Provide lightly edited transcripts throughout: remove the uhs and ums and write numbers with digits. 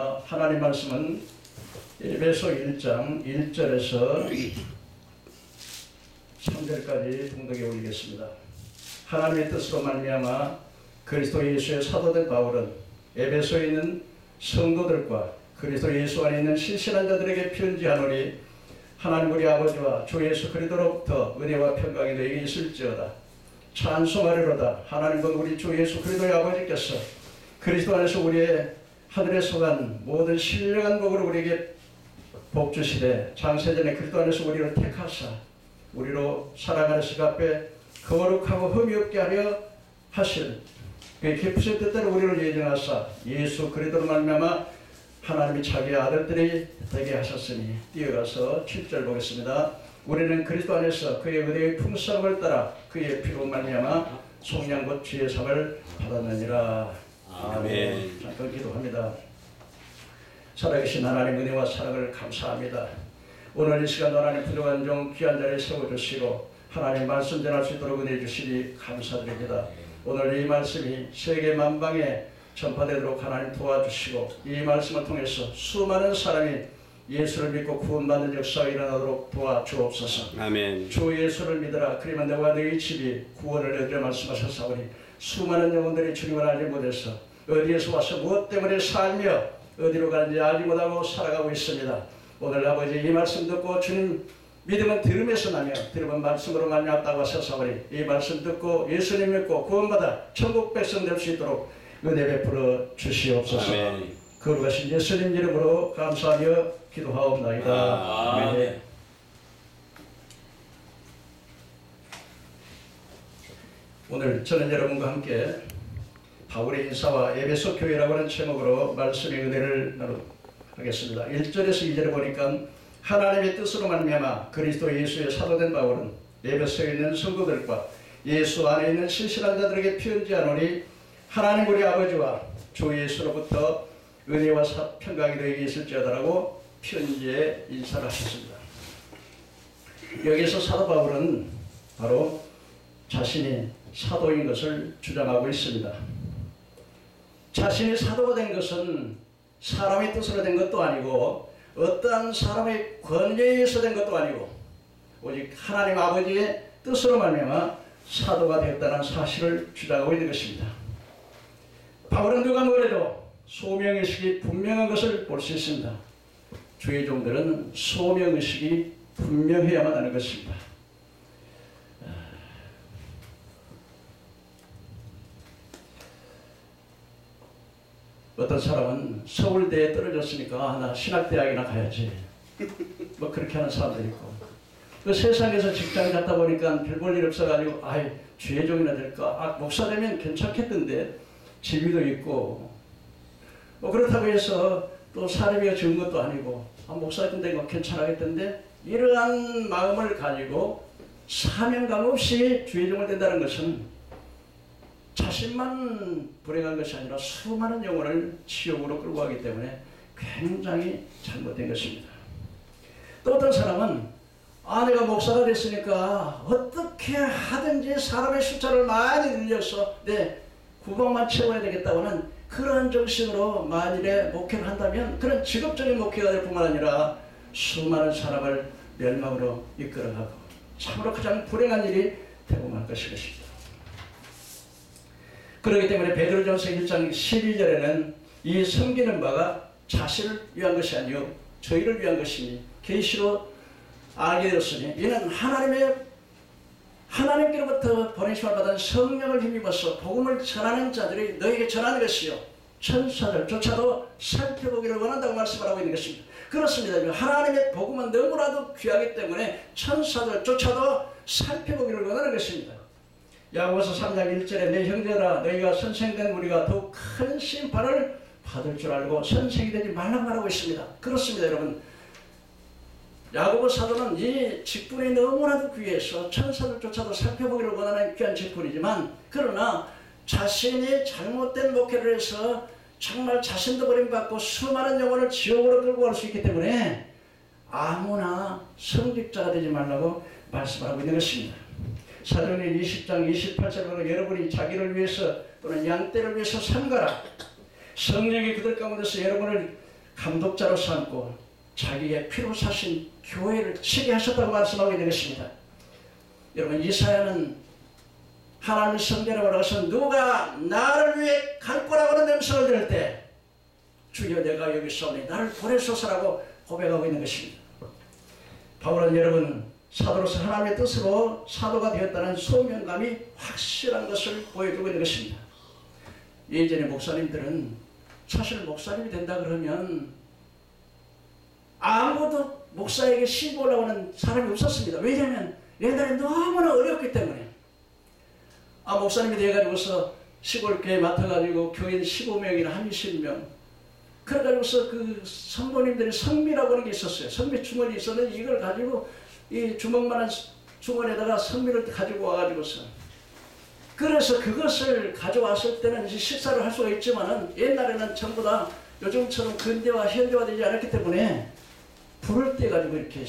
하나님 말씀은 에베소 1장 1절에서 3절까지 봉독에 올리겠습니다. 하나님의 뜻으로 말미암아 그리스도 예수의 사도된 바울은 에베소에 있는 성도들과 그리스도 예수 안에 있는 신실한 자들에게 편지하노니 하나님 우리 아버지와 주 예수 그리스도로부터 은혜와 평강이 너에게 있을지어다. 찬송하리로다. 하나님은 우리 주 예수 그리스도의 아버지께서 그리스도 안에서 우리의 하늘에 속한 모든 신령한 복으로 우리에게 복 주시되 창세전에 그리스도 안에서 우리를 택하사 우리로 사랑하는 그 앞에 거룩하고 흠이 없게 하려 하실 그의 깊으신 뜻대로 우리를 예정하사 예수 그리스도로 말미암아 하나님이 자기의 아들들이 되게 하셨으니. 뛰어가서 7절 보겠습니다. 우리는 그리스도 안에서 그의 은혜의 풍성을 따라 그의 피로 말미암아 속량 곧 지혜의 상을 받았느니라. 아멘. 잠깐 기도합니다. 살아계신 하나님 은혜와 사랑을 감사합니다. 오늘 이 시간 하나님 부족한 종 귀한 자리에 세워주시고 하나님 말씀 전할 수 있도록 은혜 주시니 감사드립니다. 오늘 이 말씀이 세계 만방에 전파되도록 하나님 도와주시고 이 말씀을 통해서 수많은 사람이 예수를 믿고 구원받는 역사가 일어나도록 도와주옵소서. 아멘. 주 예수를 믿으라. 그러면 너와 너희 집이 구원을 얻으려 말씀하셨사오니 수많은 영혼들이 주님을 알지 못해서 어디에서 와서 무엇 때문에 살며 어디로 가는지 알지 못하고 살아가고 있습니다. 오늘 아버지 이 말씀 듣고 주님 믿음은 들음에서 나며 들음은 말씀으로 말미암았다고 하셨사오니 이 말씀 듣고 예수님 믿고 구원받아 천국 백성 될 수 있도록 은혜 베풀어 주시옵소서. 아멘. 거룩하신 예수님 이름으로 감사하며 기도하옵나이다. 아멘. 오늘 저는 여러분과 함께 바울의 인사와 에베소 교회라고 하는 제목으로 말씀의 은혜를 나누겠습니다. 1절에서 2절에 보니까 하나님의 뜻으로 말미암아 그리스도 예수의 사도된 바울은 에베소에 있는 성도들과 예수 안에 있는 신실한 자들에게 편지하노니 하나님 우리 아버지와 주 예수로부터 은혜와 평강이 너에게 있을지어다라고 편지에 인사를 하셨습니다. 여기서 사도 바울은 바로 자신이 사도인 것을 주장하고 있습니다. 자신이 사도가 된 것은 사람의 뜻으로 된 것도 아니고 어떠한 사람의 권위에 의해서 된 것도 아니고 오직 하나님 아버지의 뜻으로 말미암아 사도가 되었다는 사실을 주장하고 있는 것입니다. 바울은 누가 뭐래도 소명의식이 분명한 것을 볼 수 있습니다. 주의 종들은 소명의식이 분명해야만 하는 것입니다. 어떤 사람은 서울대에 떨어졌으니까 나 신학대학이나 가야지 뭐 그렇게 하는 사람들이 있고 그 세상에서 직장 갔다 보니까 별 볼 일 없어가지고 아이 주의 종이나 될까 목사 되면 괜찮겠던데 지위도 있고 뭐 그렇다고 해서 또 사람이가 적은 것도 아니고 목사님 되면 괜찮겠던데 이러한 마음을 가지고 사명감 없이 주의 종을 된다는 것은 자신만 불행한 것이 아니라 수많은 영혼을 지옥으로 끌고 가기 때문에 굉장히 잘못된 것입니다. 또 어떤 사람은 내가 목사가 됐으니까 어떻게 하든지 사람의 숫자를 많이 늘려서 내 구멍만 채워야 되겠다고 하는 그런 정신으로 만일에 목회를 한다면 그런 직업적인 목회가 될 뿐만 아니라 수많은 사람을 멸망으로 이끌어가고 참으로 가장 불행한 일이 되고 말 것입니다. 그렇기 때문에 베드로전서 1장 12절에는 이 섬기는 바가 자신을 위한 것이 아니요 저희를 위한 것이니 계시로 알게 되었으니 이는 하나님께로부터 보내심을 받은 성령을 힘입어서 복음을 전하는 자들이 너에게 전하는 것이요 천사들조차도 살펴보기를 원한다고 말씀을 하고 있는 것입니다. 그렇습니다. 하나님의 복음은 너무나도 귀하기 때문에 천사들조차도 살펴보기를 원하는 것입니다. 야고보서 3장 1절에 내 형제라 너희가 선생된 우리가 더욱 큰 심판을 받을 줄 알고 선생이 되지 말라고 말하고 있습니다. 그렇습니다. 여러분 야고보 사도는 이 직분이 너무나도 귀해서 천사들조차도 살펴보기를 원하는 귀한 직분이지만 그러나 자신이 잘못된 목회를 해서 정말 자신도 버림받고 수많은 영혼을 지옥으로 끌고 갈 수 있기 때문에 아무나 성직자가 되지 말라고 말씀하고 있는 것입니다. 사도행전 20장 28절에 보면 여러분이 자기를 위해서 또는 양떼를 위해서 삼가라. 성령이 그들 가운데서 여러분을 감독자로 삼고 자기의 피로 사신 교회를 치게 하셨다고 말씀하고 있는 것입니다. 여러분, 이사야는 하나님의 성전에 올라가서 누가 나를 위해 갈 거라고 하는 음성을 들을 때 주여 내가 여기 있사오니 나를 보내소서라고 고백하고 있는 것입니다. 바울은 여러분 사도로서 하나님의 뜻으로 사도가 되었다는 소명감이 확실한 것을 보여주고 있는 것입니다. 예전에 목사님들은 사실 목사님이 된다 그러면 아무도 목사에게 시보라고 하는 사람이 없었습니다. 왜냐하면 옛날에 너무나 어렵기 때문에. 목사님이 되어가지고서 시골 교회 맡아가지고 교인 15명이나 한 20명 그래가지고서 그 성도님들이 성미라고 하는 게 있었어요. 성미 주머니 있었는데 이걸 가지고 이 주먹만한 주머니에다가 성미를 가지고 와가지고서 그래서 그것을 가져왔을 때는 이제 식사를 할 수가 있지만은 옛날에는 전부 다 요즘처럼 근대화 현대화되지 않았기 때문에 불을 떼가지고 이렇게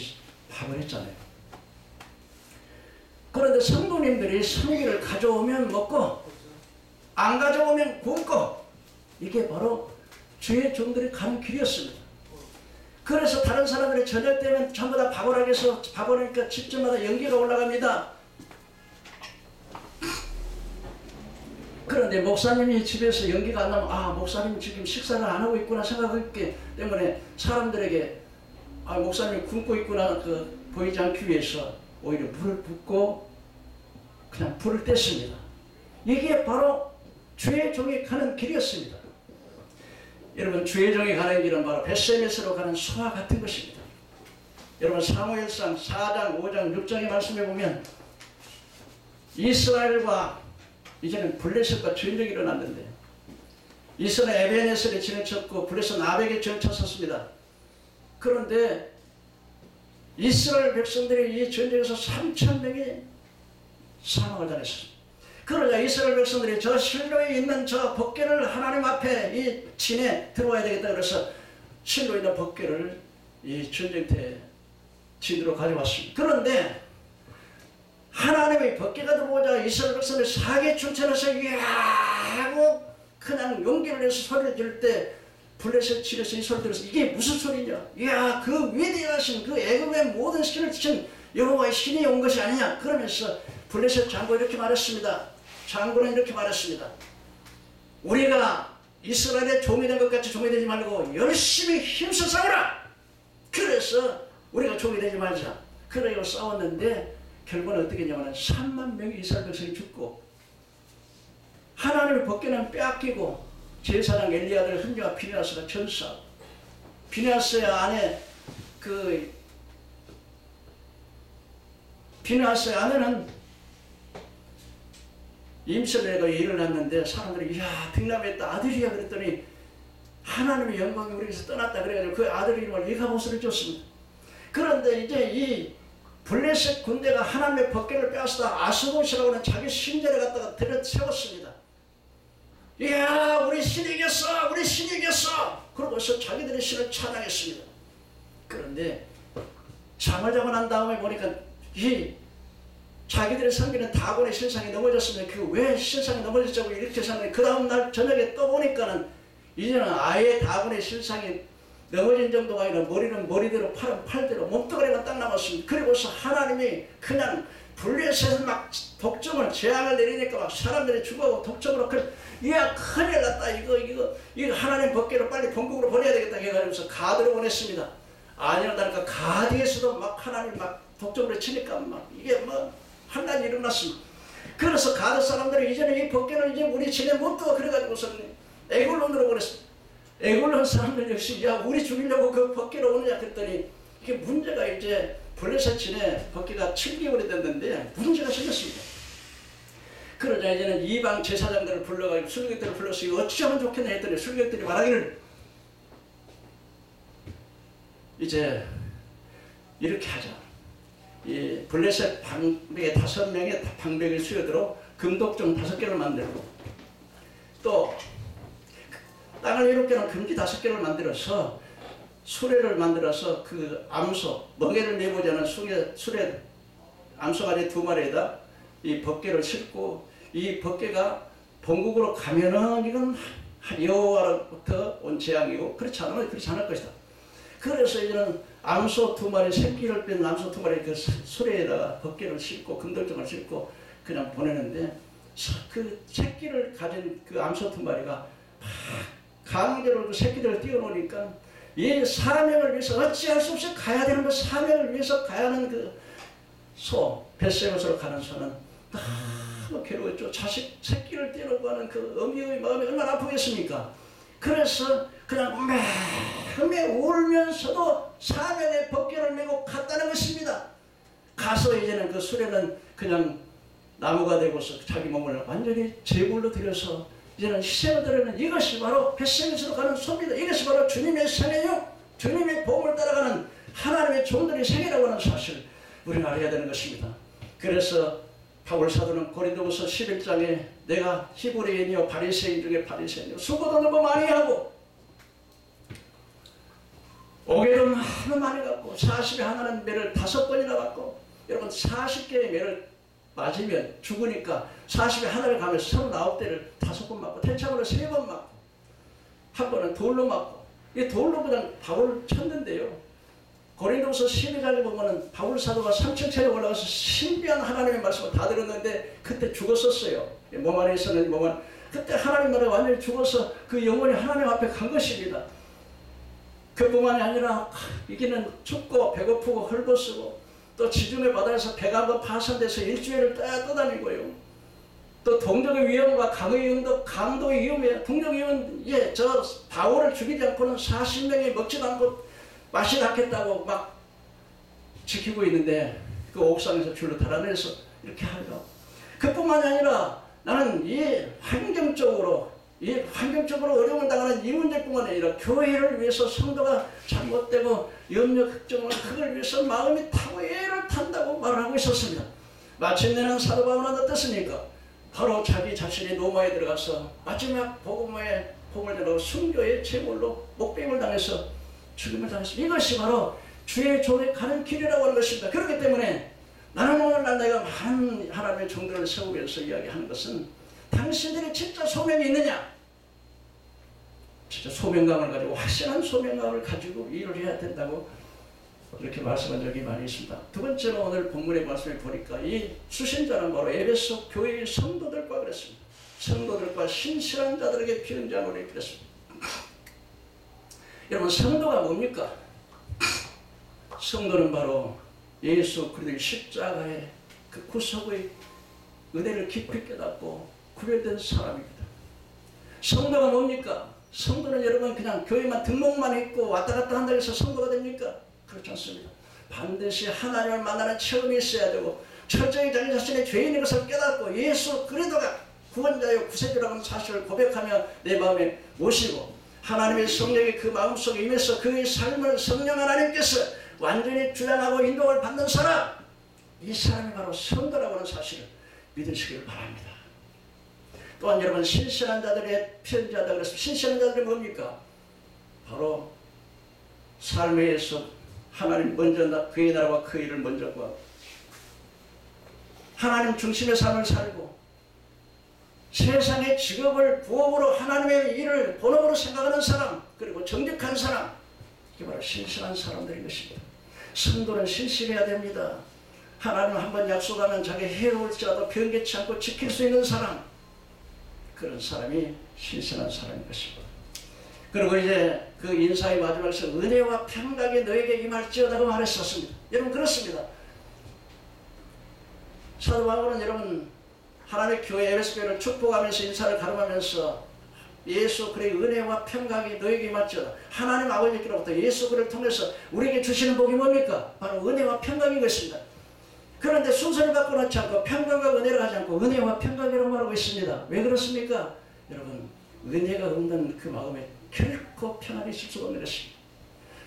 밥을 했잖아요. 그런데 성도님들이 성미를 가져오면 먹고 안 가져오면 굶고 이게 바로 주의 종들이 가는 길이었습니다. 그래서 다른 사람들이 저녁 때면 전부 다 밥을하게서 밥을하니까 집집마다 연기가 올라갑니다. 그런데 목사님이 집에서 연기가 안 나면 목사님 지금 식사를 안 하고 있구나 생각했기 때문에 사람들에게 목사님이 굶고 있구나 보이지 않기 위해서 오히려 물을 붓고 그냥 불을 뗐습니다. 이게 바로 주의 종이 가는 길이었습니다. 여러분, 주의 종이 가는 길은 바로 벳세메스로 가는 소와 같은 것입니다. 여러분, 사무엘상 4장, 5장, 6장의 말씀에 보면 이스라엘과 이제는 블레셋과 전쟁이 일어났는데 이스라엘 에벤에셀에 진을 쳤고 블레셋 아벡에 진을 쳤었습니다. 그런데 이스라엘 백성들이 이 전쟁에서 3,000명이 사망을 당했습니다. 그러자 이스라엘 백성들이 저 실로에 있는 저 법궤를 하나님 앞에 이 진에 들어와야 되겠다 그래서 실로에 있는 법궤를 이 전쟁터에 진으로 가져왔습니다. 그런데 하나님의 법궤가 들어오자 이스라엘 백성들이 사계 출천해서 이야 하고 그냥 용기를 내서 소리를 지를 때 블레셋 집에서 이 소리 들어서 이게 무슨 소리냐? 이야 그 위대하신 그 애굽의 모든 신을 지킨 여호와의 신이 온 것이 아니냐? 그러면서 블레셋 장고 이렇게 말했습니다. 장군은 이렇게 말했습니다. 우리가 이스라엘의 종이 된 것 같이 종이 되지 말고 열심히 힘써 싸우라. 그래서 우리가 종이 되지 말자. 그래서 싸웠는데 결과는 어떻게 했냐면 3만 명의 이스라엘 백성이 죽고 하나님의 법궤는 빼앗기고 제사장 엘리야들 흔녀와 비느하스가 전사. 비느하스의 아내 비느하스의 아내는 임실내가 일을 났는데 사람들이 이야 등남했다 아들이야 그랬더니 하나님의 영광이 우리에게서 떠났다 그래가지고 그 아들 이름을 리가보스를 줬습니다. 그런데 이제 이 블레셋 군대가 하나님의 법궤를 빼앗다 아스돗이라고 하는 자기 신전에 갖다가 들여세웠습니다. 이야 우리 신이 이겼어 우리 신이 이겼어 그러고서 자기들의 신을 찬양했습니다. 그런데 잠을 자고 난 다음에 보니까 이 자기들의 섬기는 다곤의 신상이 넘어졌으면 그 왜 신상이 넘어졌자고 이렇게 생각했는데 그 다음날 저녁에 또 보니까는 이제는 아예 다곤의 신상이 넘어진 정도가 아니라 머리는 머리대로 팔은 팔대로 몸뚱아리만 딱 남았습니다. 그리고서 하나님이 그냥 블레셋을 막 독점을 재앙을 내리니까 막 사람들이 죽어가고 독점으로 이야 큰일 났다 이거 하나님 법궤로 빨리 본국으로 보내야 되겠다 해가지고서 가드를 보냈습니다. 아니라니까 가드에서도 막 하나님 막 독점으로 치니까 막 이게 뭐 환란이 일어났습니다. 그래서 가드 사람들이 이제는 이 법궤는 이제 우리 진에 못 두어 그래가지고서 에굴론으로 보냈습니다. 에굴론 사람들 역시 야 우리 죽이려고 그 법궤로 오느냐 그랬더니 이게 문제가 이제 블레셋 진에 법궤가 7개월이 됐는데 문제가 생겼습니다. 그러자 이제는 이방 제사장들을 불러가지고 술객들을 불러서 이거 어찌하면 좋겠냐 했더니 술객들이 말하기를 이제 이렇게 하자. 이 블레셋 방백에 5명의 방백을 수여들어 금독종 5개를 만들고 또 땅을 이롭게 하는 금기 5개를 만들어서 수레를 만들어서 그 암소 멍에를 내보지 않은 수레 암소가리 2마리에다 이 법궤를 싣고 이 법궤가 본국으로 가면은 이건 여호와로부터 온 재앙이고 그렇지 않으면 그렇지 않을 것이다. 그래서 이제는 암소 2마리 새끼를 뺀 암소 2마리 그 수레에다가 벗개를 싣고 금돌정을 싣고 그냥 보내는데 그 새끼를 가진 그 암소 2마리가 강제로 그 새끼들을 띄워놓으니까 이 사명을 위해서 어찌할 수 없이 가야 되는 그 사명을 위해서 가야 하는 그 벳세못으로 가는 소는 너무 괴로웠죠. 자식 새끼를 떼려고 하는 그 어미의 마음이 얼마나 아프겠습니까? 그래서 그냥 매매 울면서도 사명의 벗개를 메고 갔다는 것입니다. 가서 이제는 그 수레는 그냥 나무가 되고서 자기 몸을 완전히 제물로 들여서 이제는 희생을 드리는 이것이 바로 벳세못으로 가는 소입니다. 이것이 바로 주님의 생애요, 주님의 복음을 따라가는 하나님의 종들의 생애라고 하는 사실 우리는 알아야 되는 것입니다. 그래서 바울 사도는 고린도후서 11장에 내가 히브리인이요 바리새인 중에 바리새인이요 수고도 너무 많이 하고 오게를 너무 많이 갖고 40에 하나는 매를 5번이나 받고 여러분 40개의 매를 맞으면 죽으니까 40에 하나를 가면서 39대를 5번 맞고 태창으로 3번 맞고 한 번은 돌로 맞고 이 돌로 그냥 바울을 쳤는데요. 고린도서 12장에 보면은 바울 사도가 3층천에 올라가서 신비한 하나님의 말씀을 다 들었는데 그때 죽었었어요. 몸 안에 있었는 몸 안 그때 하나님 나라에 완전히 죽어서 그 영혼이 하나님 앞에 간 것입니다. 그뿐만이 아니라 이기는 춥고 배고프고 헐벗고 또 지중해 바다에서 배가 한번 파손돼서 일주일을 떠다니고요. 또 동족의 위험과 강의 강도의 위험에 동족의 위험 저 바울을 죽이지 않고는 40명이 먹지도 않고 맛이 났겠다고 막 지키고 있는데 그 옥상에서 줄로 달아내서 이렇게 하죠. 그뿐만이 아니라 나는 이 환경적으로 어려움을 당하는 이 문제뿐만 아니라 교회를 위해서 성도가 잘못되고 염려 걱정을 그걸 위해서 마음이 타고 애를 탄다고 말을 하고 있었습니다. 마침내는 사도 바울은 어떻습니까? 바로 자기 자신이 로마에 들어가서 마지막 복음의 복음을 들어 순교의 제물로 목배임을 당해서 죽임을 당했습니다. 이것이 바로 주의 종에 가는 길이라고 하는 것입니다. 그렇기 때문에 나는 오늘날 내가 많은 하나님의 종들을 세우면서 이야기하는 것은 당신들이 진짜 소명이 있느냐? 진짜 소명감을 가지고 확실한 소명감을 가지고 일을 해야 된다고 이렇게 말씀한 적이 많이 있습니다. 두 번째로 오늘 본문의 말씀을 보니까 이 수신자는 바로 에베소 교회의 성도들과 그랬습니다. 성도들과 신실한 자들에게 피는 잔으로 그랬습니다. 여러분 성도가 뭡니까? 성도는 바로 예수 그리스도의 십자가의 그 구속의 은혜를 깊이 깨닫고 구별된 사람입니다. 성도가 뭡니까? 성도는 여러분 그냥 교회만 등록만 했고 왔다 갔다 한다고 해서 성도가 됩니까? 그렇지 않습니다. 반드시 하나님을 만나는 체험이 있어야 되고 철저히 자기 자신의 죄인인 것을 깨닫고 예수 그리스도가 구원자요 구세주라고 하는 사실을 고백하며 내 마음에 모시고 하나님의 성령이 그 마음속에 임해서 그의 삶을 성령 하나님께서 완전히 주장하고 인도를 받는 사람, 이 사람이 바로 성도라고 하는 사실을 믿으시길 바랍니다. 또한 여러분 신실한 자들의 편지하다 그랬습니다. 신실한 자들이 뭡니까? 바로 삶에서 하나님 먼저 그의 나라와 그 일을 먼저 구하고 하나님 중심의 삶을 살고 세상의 직업을 부업으로 하나님의 일을 본업으로 생각하는 사람, 그리고 정직한 사람, 이게 바로 신실한 사람들인 것입니다. 성도는 신실해야 됩니다. 하나님 한번 약속하면 자기 해로울지라도 변개치 않고 지킬 수 있는 사람, 그런 사람이 신실한 사람인 것입니다. 그리고 이제 그 인사의 마지막에서 은혜와 평강이 너에게 임할지어다고 말했었습니다. 여러분 그렇습니다. 사도 바울은 여러분 하나님의 교회 에베소 교회를 축복하면서 인사를 가름하면서 예수 그리스도의 은혜와 평강이 너에게 임할지어다. 하나님 아버지께로부터 예수 그리스도를 통해서 우리에게 주시는 복이 뭡니까? 바로 은혜와 평강인 것입니다. 그런데 순서를 바꿔놓지 않고 평강과 은혜를 하지 않고 은혜와 평강이라고 말하고 있습니다. 왜 그렇습니까? 여러분 은혜가 없는 그 마음에 결코 평안이 있을 수가 없는 것입니다.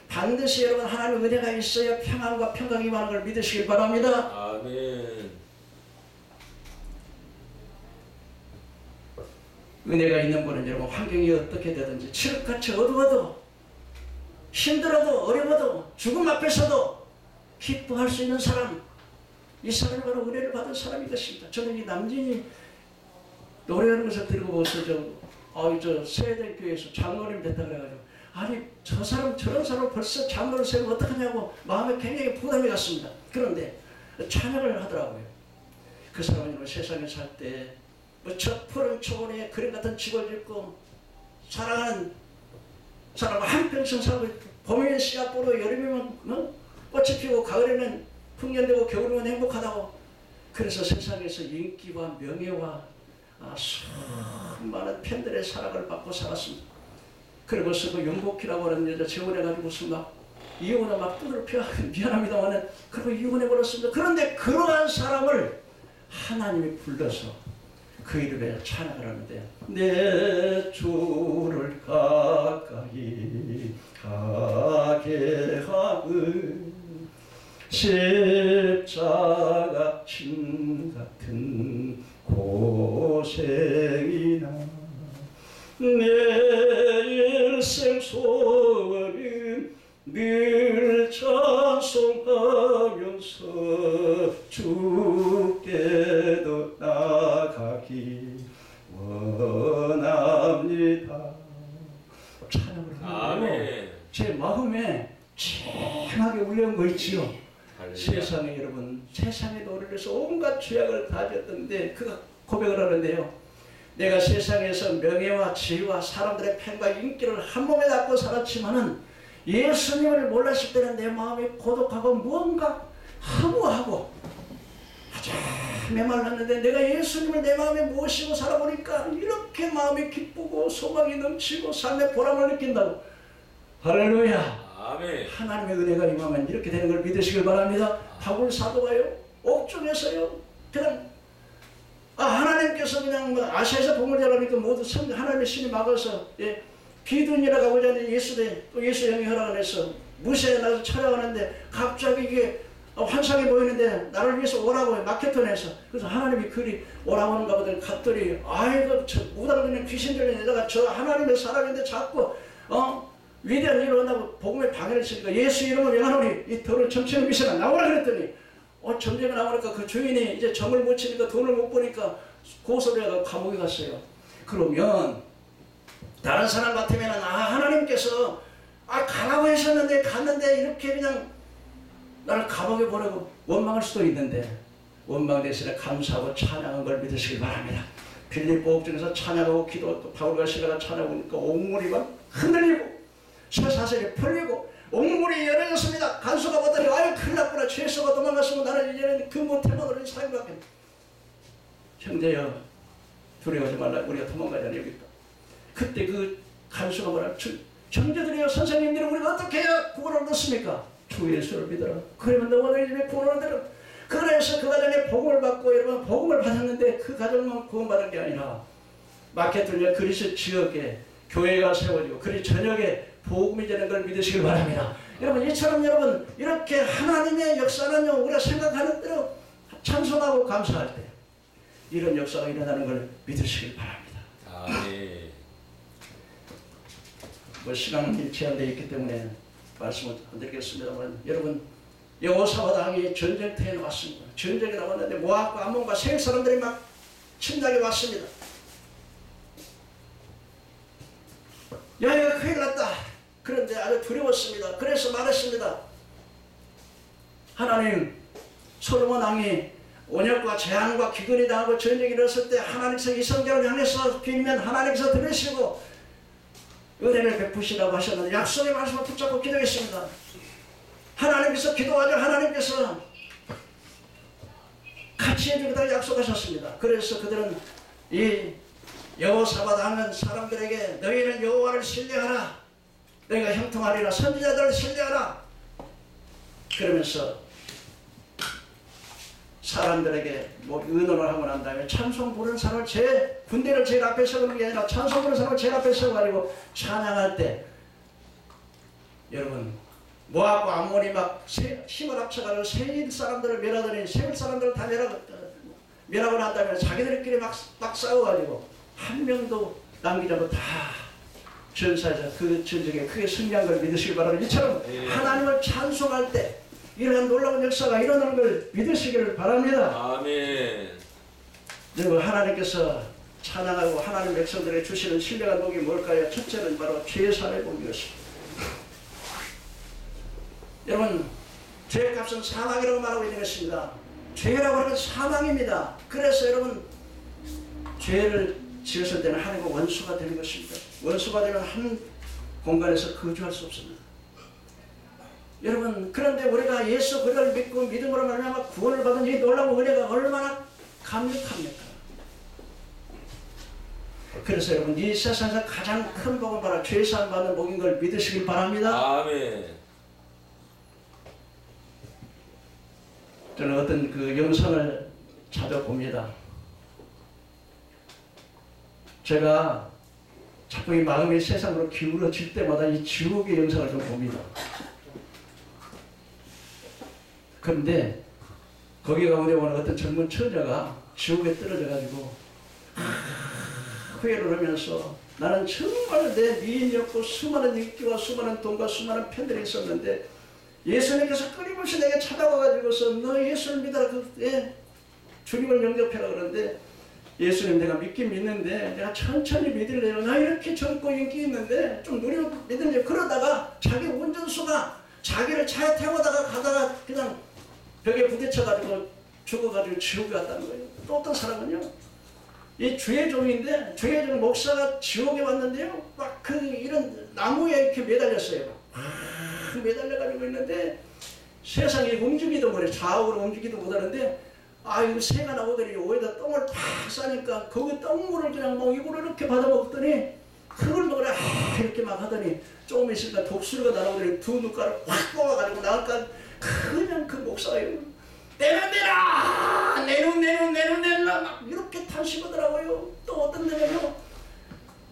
반드시 여러분 하나님의 은혜가 있어야 평안과 평강이 임하는 걸 믿으시길 바랍니다. 아멘. 은혜가 있는 분은 여러분 환경이 어떻게 되든지 칠흑같이 어두워도 힘들어도 어려워도 죽음 앞에서도 기뻐할 수 있는 사람, 이 사람이 바로 은혜를 받은 사람인 것입니다. 저는 이 남진이 노래하는 것을 들고 보면서 저 세대교회에서 장로님 됐다 그래가지고 아니 저 사람 저런 사람 벌써 장로를 세우면 어떡하냐고 마음에 굉장히 부담이 갔습니다. 그런데 찬양을 하더라고요. 그 사람은 세상에 살 때 뭐 저 푸른 초원에 그림 같은 집을 짓고 사랑하는 사람과 한평생 살고 봄이면 씨앗 뿌려 여름이면 꽃이 피고 가을에는 풍년되고 겨울이면 행복하다고 그래서 세상에서 인기와 명예와 수많은 팬들의 사랑을 받고 살았습니다. 그리고서 그 윤복희라고 하는 여자 재혼해가지고서 막 이혼을 막 두들겨 미안합니다만은 그리고 이혼해버렸습니다. 그런데 그러한 사람을 하나님이 불러서 그 이름에 찬양을 하는데 내 주를 가까이 가게 하는 십자가 침 같은 고생이나 내 일생 소원은 늘 찬송하면서 주께도 나가기 원합니다. 찬양을 하는데요. 제 마음에 쨍하게 울려온 거 있지요. 세상에 여러분 세상에 노래를 해서 온갖 죄악을 다 졌던데 그가 고백을 하는데요. 내가 세상에서 명예와 지위와 사람들의 팬과 인기를 한 몸에 담고 살았지만은 예수님을 몰랐을 때는 내 마음이 고독하고 무언가 허무하고 아주 메말랐는데 내가 예수님을 내 마음에 모시고 살아보니까 이렇게 마음이 기쁘고 소망이 넘치고 삶의 보람을 느낀다고. 할렐루야. 아멘. 하나님의 은혜가 임하면 이렇게 되는 걸 믿으시길 바랍니다. 바울 사도가요 옥중에서요 그냥 하나님께서 그냥 아시아에서 복음을 전하니까 모두 하나님의 신이 막아서 비둔이라고 하고자 하는데 또 예수 영이 허락을 해서 무시에 나서 촬영하는데 갑자기 이게 환상이 보이는데 나를 위해서 오라고 해 마케톤에서. 그래서 하나님이 그리 오라고 하는가 보더니 갔더니 아이고 저 무당을 그냥 귀신 들린 여자가 저 하나님의 사람인데 자꾸 위대한 일을 한다고 복음에 방해를 치니까 예수 이름을 명하노니 이 더러운 정치는 미세가 나오라 그랬더니 점쟁이 나오니까 그 주인이 이제 점을 못 치니까 돈을 못 버니까 고소를 해서 감옥에 갔어요. 그러면 다른 사람 같으면 하나님께서 가라고 하셨는데 갔는데 이렇게 그냥 나를 감옥에 보내고 원망할 수도 있는데 원망 대신에 감사하고 찬양한 걸 믿으시기 바랍니다. 빌립보 옥중에서 찬양하고 기도 또 바울과 시라가 찬양하니까 옥물이 막 흔들리고 쇠사슬이 풀리고 옥물이 열어졌습니다. 간수가 보더니 아유 큰일 났구나 죄수가 도망갔으면 나는 이제는 근무태만으로 살인받겠네. 형제여 두려워하지 말라 우리가 도망가자 여기 있다. 그때 그 간수가 뭐라 형제들이여 선생님들은 우리가 어떻게 해야 구원을 얻습니까? 주 예수를 믿어라. 그러면 너와 너희 집에 구원을 얻으라. 그래서 그 가정에 복음을 받고 여러분 복음을 받았는데 그 가정만 구원받은 게 아니라 마케도니아 그리스 지역에 교회가 세워지고 그리스 전역에 복음이 되는 걸 믿으시길 바랍니다. 여러분 이처럼 여러분 이렇게 하나님의 역사는요 우리가 생각하는 대로 찬송하고 감사할 때 이런 역사가 일어나는 걸 믿으시길 바랍니다. 아멘. 시간이 제한되어 있기 때문에 말씀을 안 드리겠습니다만 여러분 여호사밧 왕이 전쟁터에 나왔습니다. 전쟁에 나왔는데 모압과 암몬과 세일 사람들이 막 침략에 왔습니다. 야야 큰일 났다. 그런데 아주 두려웠습니다. 그래서 말했습니다. 하나님 솔로몬 왕이 온역과 재앙과 기근이 당하고 전쟁이 일어났을 때 하나님께서 이 성전을 향해서 빌면 하나님께서 들으시고 은혜를 베푸시라고 하셨는데 약속의 말씀을 붙잡고 기도했습니다. 하나님께서 기도하자 하나님께서 같이 해주겠다고 약속하셨습니다. 그래서 그들은 이 여호사밧 왕은 사람들에게 너희는 여호와를 신뢰하라. 너희가 형통하리라. 선지자들을 신뢰하라. 그러면서 사람들에게 의논을 하고 난 다음에 찬송 부르는 사람을 군대를 제일 앞에 세우는 게 아니라 찬송 부르는 사람을 제일 앞에 세워가지고 찬양할 때 여러분 모압과 암몬이 막 힘을 합쳐가지고 세일 사람들을 멸하더니 세일 사람들을 다 멸하고 난 다음에 자기들끼리 막 싸워가지고 한 명도 남기지 않고 다 전사해서 그 전쟁에 크게 승리한 걸 믿으시기 바랍니다. 이처럼 하나님을 찬송할 때 이러한 놀라운 역사가 일어나는 걸 믿으시기를 바랍니다. 아멘. 그리고 하나님께서 찬양하고 하나님 백성들에게 주시는 신령한 복이 뭘까요? 첫째는 바로 죄사함의 복이었습니다. 여러분, 죄의 값은 사망이라고 말하고 있는 것입니다. 죄라고 하는 건 사망입니다. 그래서 여러분, 죄를 지었을 때는 하나님과 원수가 되는 것입니다. 원수가 되면 한 공간에서 거주할 수 없습니다. 여러분, 그런데 우리가 예수 그리스도를 믿고 믿음으로 말미암아 구원을 받은 이 놀라운 은혜가 얼마나 감격합니까? 그래서 여러분, 이 세상에서 가장 큰 복은 바로 죄사함 받는 복인 걸 믿으시길 바랍니다. 아멘. 저는 어떤 그 영상을 찾아봅니다. 제가 자꾸 이 마음이 세상으로 기울어질 때마다 이 지옥의 영상을 좀 봅니다. 그런데 거기 가운데 오는 어떤 젊은 처녀가 지옥에 떨어져가지고 후회를 하면서 나는 정말 내 미인이었고 수많은 인기와 수많은 돈과 수많은 팬들이 있었는데 예수님께서 끊임없이 내게 찾아와가지고서 너 예수를 믿어라, 주님을 영접해라 그러는데 예수님 내가 믿긴 믿는데 내가 천천히 믿을래요. 나 이렇게 젊고 인기 있는데 좀 느려 믿을래요. 그러다가 자기 운전수가 자기를 차에 태우다가 가다가 그냥 벽에 부딪혀가지고 죽어가지고 지옥에 갔다는 거예요. 또 어떤 사람은요, 이 주의 종인데 주의 종 목사가 지옥에 왔는데요, 막 그 이런 나무에 이렇게 매달렸어요. 매달려가지고 있는데 세상이 움직이도 못해. 좌우로 움직이도 못하는데 이거 새가 나오더니 오에다 똥을 팍 싸니까 거기 똥물을 그냥 뭐 입으로 이렇게 받아먹더니 그걸 먹으라 이렇게 막 하더니 조금 있으니까 독수리가 날아오더니 두 눈가를 확 뽑아가지고 나니까 그냥 그 목사가 내놔 내놔 막 이렇게 탄식하더라고요. 또 어떤 데는요,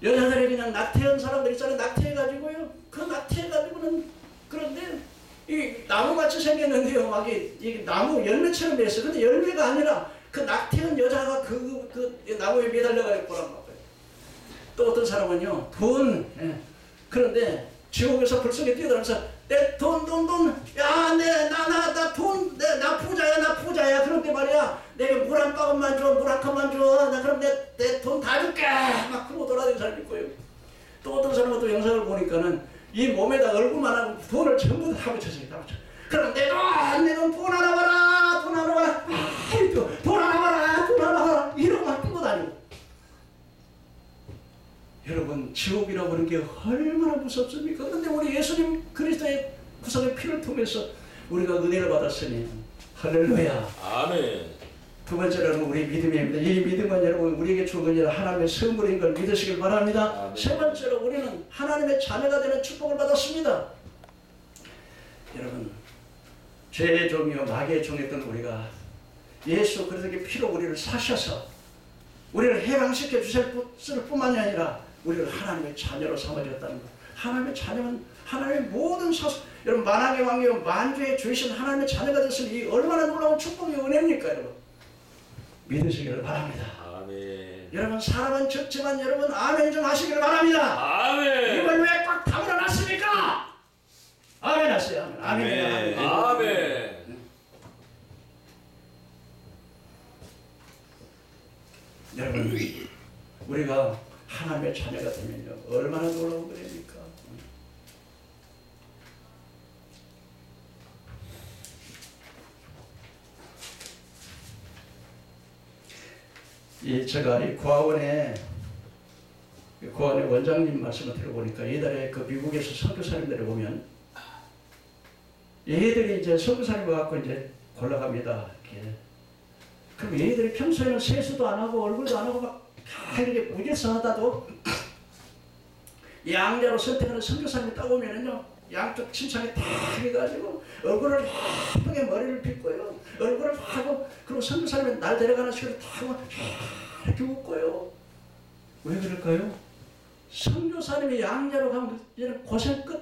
여자들이 그냥 낙태한 사람들 있잖아요. 낙태해가지고요, 그 낙태해가지고는 그런데 이 나무같이 생겼는데요, 막 이 나무 열매처럼 돼 있어요. 근데 열매가 아니라 그 낙태한 여자가 그 나무에 매달려가지고 보란 말이에요. 또 어떤 사람은요, 그런데 지옥에서 불속에 뛰어들면서 내 돈, 야, 나 부자야. 그런데 말이야, 내가 물 한 바구만 줘, 물 한 컵만 줘. 나 그럼 내 돈 다 줄게. 막 그러고 돌아다니는 사람이 있고요. 또 어떤 사람은 또 영상을 보니까는 이 몸에다 얼굴만 하고 돈을 전부 다 붙였어요. 그럼 내 돈 하나 봐라. 돈 하나 봐라. 이러고 막 뛰고 다니고. 여러분, 지옥이라고 하는 게 얼마나 무섭습니까? 그런데 우리 예수님 그리스도의 구속의 피를 통해서 우리가 은혜를 받았으니 할렐루야. 아멘. 두 번째로는 우리 믿음입니다. 이 믿음은 여러분 우리에게 준 것이 아니라 하나님의 선물인 걸 믿으시길 바랍니다. 아멘. 세 번째로 우리는 하나님의 자녀가 되는 축복을 받았습니다. 여러분, 죄의 종이요 마귀의 종이었던 우리가 예수 그리스도의 피로 우리를 사셔서 우리를 해방시켜 주실 뿐만이 아니라 우리를 하나님의 자녀로 삼아줬다는 것. 하나님의 자녀는 하나님의 모든 여러분, 만왕의 왕이요 만주의 주이신 하나님의 자녀가 됐으니 이 얼마나 놀라운 축복이 은혜입니까, 여러분? 믿으시기를 바랍니다. 아멘. 여러분, 사람은 적지만 여러분 아멘 좀 하시기를 바랍니다. 아멘. 이걸 왜 꽉 다물어놨습니까? 아멘 하세요. 아멘. 아멘. 여러분, 우리가 하나님의 자녀가 되면요 얼마나 놀라운 거입니까? 제가 이 고아원의 원장님 말씀을 들어보니까 이달에 그 미국에서 선교사님들을 보면 얘들이 이제 선교사님을 갖고 이제 골라갑니다. 이렇게. 그럼 얘들이 평소에는 세수도 안 하고 얼굴도 안 하고 막 이렇게 무질서하다도 양자로 선택하는 선교사님이 따오면은요 양쪽 침상에 다 해가지고 얼굴을 예쁘게 머리를 빗고요, 얼굴을 하고, 그리고 선교사님이 날 데려가는 식으로 다 하고 이렇게 웃고요. 왜 그럴까요? 선교사님이 양자로 가면 이제는 고생 끝,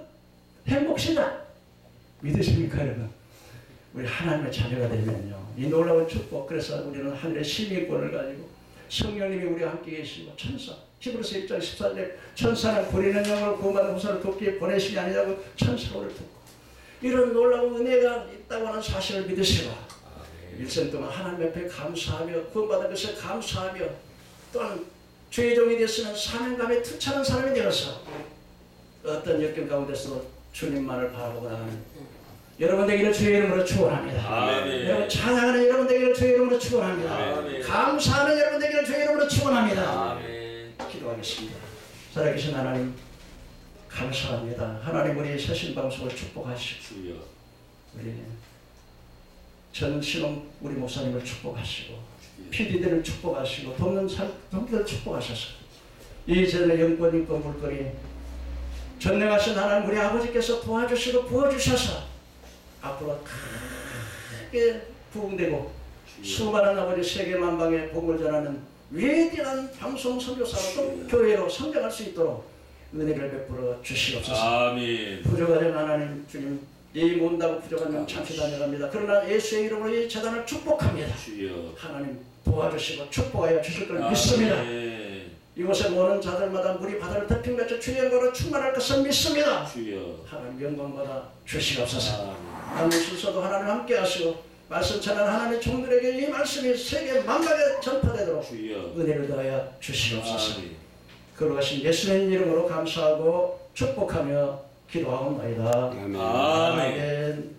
행복 시작. 믿으십니까, 여러분? 우리 하나님의 자녀가 되면요 이 놀라운 축복, 그래서 우리는 하늘의 시민권을 가지고 성령님이 우리와 함께 계시고 천사, 히브리서 1장 14절 천사는 부리는 영을 구원받은 후사를 돕기에 보내시지 아니냐고 천사를 듣고, 이런 놀라운 은혜가 있다고 하는 사실을 믿으시고 일생 동안 하나님 앞에 감사하며 구원받은 것을 감사하며 또한 주의 종이 되었으면 사명감에 투철한 사람이 되어서 어떤 역경 가운데서 주님만을 바라보고 나가는 여러분 되기를 주의 이름으로 축원합니다. 아멘. 여러분 찬양하는 여러분 되기를 주의 이름으로 축원합니다. 아멘. 감사하는 여러분 되기를 주의 이름으로 축원합니다. 아멘. 기도하겠습니다. 살아계신 하나님 감사합니다. 하나님 우리 새신 방송을 축복하시고 주여. 우리 전 신혼 우리 목사님을 축복하시고 PD들을 축복하시고 돕는 사람들 축복하셔서 이 제단의 영권 인권 물거리 전능하신 하나님 우리 아버지께서 도와주시고 부어주셔서 앞으로 크게 부흥되고 수많은 아버지 세계 만방에 복음을 전하는 위대한 방송 선교사로 또 교회로 성장할 수 있도록 은혜를 베풀어 주시옵소서. 아멘. 부족하된 하나님 주님 이 못다고 부족한 영 참시 다녀갑니다. 그러나 예수의 이름으로 이 재단을 축복합니다. 주여. 하나님 도와주시고 축복하여 주실 걸 믿습니다. 아멘. 이곳에 모는 자들마다 물이 바다를 덮인같이 주의 영광으로 충만할 것을 믿습니다. 주여. 하나님 영광받아 주시옵소서. 아멘. 남은 순서도 하나님 함께 하시고 말씀 전하는 하나님의 종들에게 이 말씀이 세계 만방에 전파되도록 주여. 은혜를 더하여 주시옵소서. 아멘. 거룩하신 예수님 이름으로 감사하고 축복하며 기도하옵나이다. 아멘. 아멘.